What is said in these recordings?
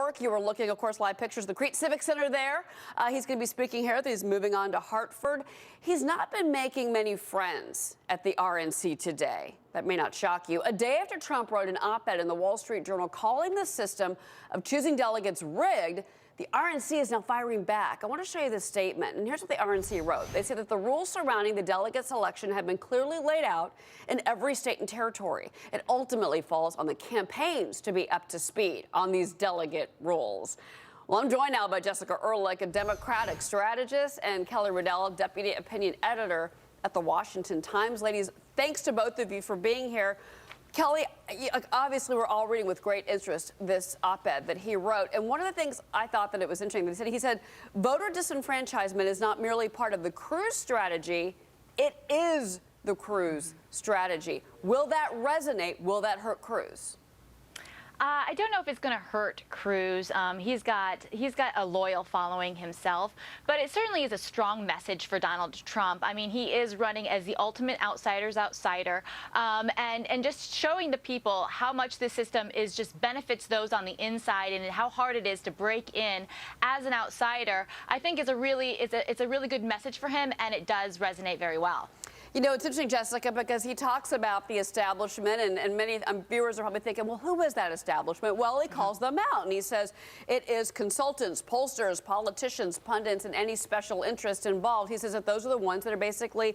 York. You were looking, of course, live pictures of the Crete Civic Center there. He's going to be speaking here. He's moving on to Hartford. He's not been making many friends at the RNC today. That may not shock you. A day after Trump wrote an op-ed in the Wall Street Journal calling the system of choosing delegates rigged, the RNC is now firing back. I want to show you this statement, and here's what the RNC wrote. They say that the rules surrounding the delegate selection have been clearly laid out in every state and territory. It ultimately falls on the campaigns to be up to speed on these delegate rules. Well, I'm joined now by Jessica Ehrlich, a Democratic strategist, and Kelly Riddell, deputy opinion editor at the Washington Times. Ladies, thanks to both of you for being here. Kelly, obviously we're all reading with great interest this op-ed that he wrote. And one of the things I thought that it was interesting, he said voter disenfranchisement is not merely part of the Cruz strategy, it is the Cruz strategy. Will that resonate? Will that hurt Cruz? I don't know if it's going to hurt Cruz. He's got a loyal following himself, but it certainly is a strong message for Donald Trump. I mean, he is running as the ultimate outsider's outsider, and just showing the people how much this system just benefits those on the inside and how hard it is to break in as an outsider. I think it's a really good message for him, and it does resonate very well. You know, it's interesting, Jessica, because he talks about the establishment, and many viewers are probably thinking, well, who is that establishment? Well, he calls them out, and he says it is consultants, pollsters, politicians, pundits, and any special interest involved. He says that those are the ones that are basically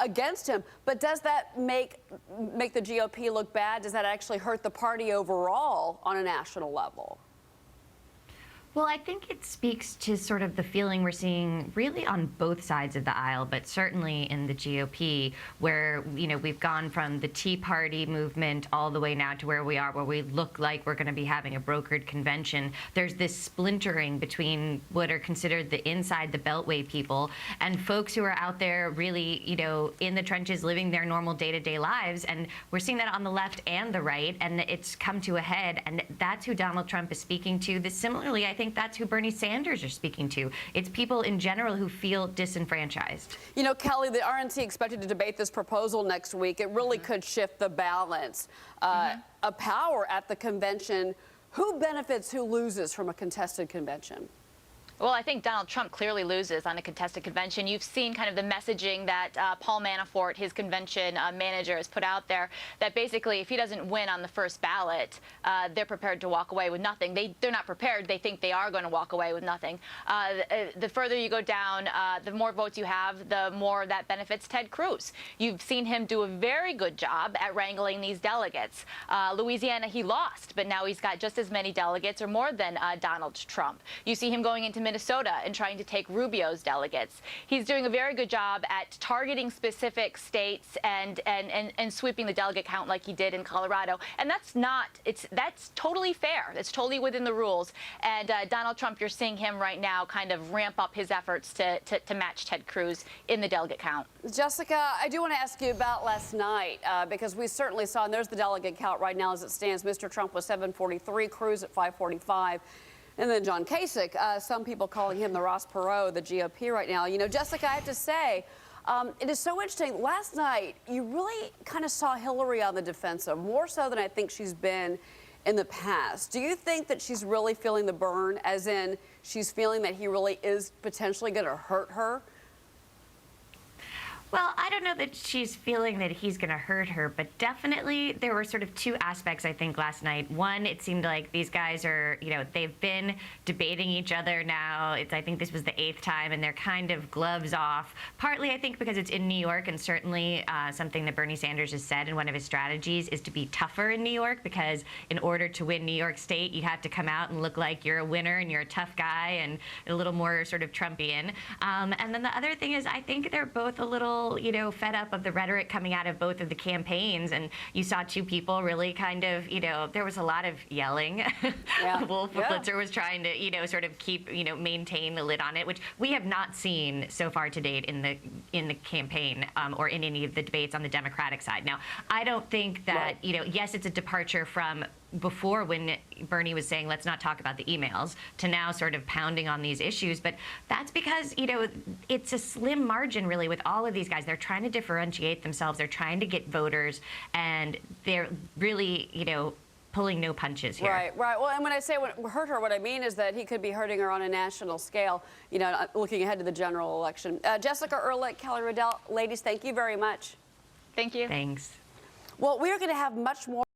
against him. But does that make the GOP look bad? Does that actually hurt the party overall on a national level? Well, I think it speaks to sort of the feeling we're seeing really on both sides of the aisle, but certainly in the GOP, where, you know, we've gone from the Tea Party movement all the way now to where we are, where we look like we're going to be having a brokered convention. There's this splintering between what are considered the inside the Beltway people and folks who are out there really, you know, in the trenches living their normal day-to-day lives. And we're seeing that on the left and the right, and it's come to a head. And that's who Donald Trump is speaking to. Similarly, I think that's who Bernie Sanders are speaking to. It's people in general who feel disenfranchised. You know, Kelly, the RNC expected to debate this proposal next week. It really could shift the balance of power at the convention. Who benefits, who loses from a contested convention? Well, I think Donald Trump clearly loses on a contested convention. You've seen kind of the messaging that Paul Manafort, his convention manager, has put out there, that basically if he doesn't win on the first ballot, they're prepared to walk away with nothing. They're not prepared. They think they are going to walk away with nothing. The further you go down, the more votes you have, the more that benefits Ted Cruz. You've seen him do a very good job at wrangling these delegates. Louisiana, he lost, but now he's got just as many delegates or more than Donald Trump. You see him going into Minnesota and trying to take Rubio's delegates. He's doing a very good job at targeting specific states and sweeping the delegate count like he did in Colorado. And that's totally fair. It's totally within the rules. And Donald Trump, you're seeing him right now kind of ramp up his efforts to match Ted Cruz in the delegate count. Jessica, I do want to ask you about last night because we certainly saw, and there's the delegate count right now as it stands. Mr. Trump was 743, Cruz at 545. And then John Kasich, some people calling him the Ross Perot, the GOP right now. You know, Jessica, I have to say, it is so interesting. Last night, you really kind of saw Hillary on the defensive, more so than I think she's been in the past. Do you think that she's really feeling the burn, as in she's feeling that he really is potentially going to hurt her? Well, I don't know that she's feeling that he's going to hurt her, but definitely there were sort of two aspects, I think, last night. One, it seemed like these guys are, you know, they've been debating each other now. I think this was the 8th time, and they're kind of gloves off. Partly, I think, because it's in New York, and certainly something that Bernie Sanders has said in one of his strategies is to be tougher in New York, because in order to win New York State, you have to come out and look like you're a winner and you're a tough guy and a little more sort of Trumpian. And then the other thing is, I think they're both a little, you know, fed up of the rhetoric coming out of both of the campaigns. And you saw two people really kind of, you know, there was a lot of yelling. Yeah. Wolf Blitzer was trying to, you know, sort of keep, you know, maintain the lid on it, which we have not seen so far to date in the campaign or in any of the debates on the Democratic side. Now, I don't think that, you know, yes, it's a departure from before when Bernie was saying, let's not talk about the emails, to now sort of pounding on these issues. But that's because, you know, it's a slim margin really with all of these guys. They're trying to differentiate themselves. They're trying to get voters, and they're really, you know, pulling no punches here. Right. Well, and when I say hurt her, what I mean is that he could be hurting her on a national scale, you know, looking ahead to the general election. Jessica Ehrlich, Kelly Riddell, ladies, thank you very much. Thank you. Thanks. Well, we are going to have much more.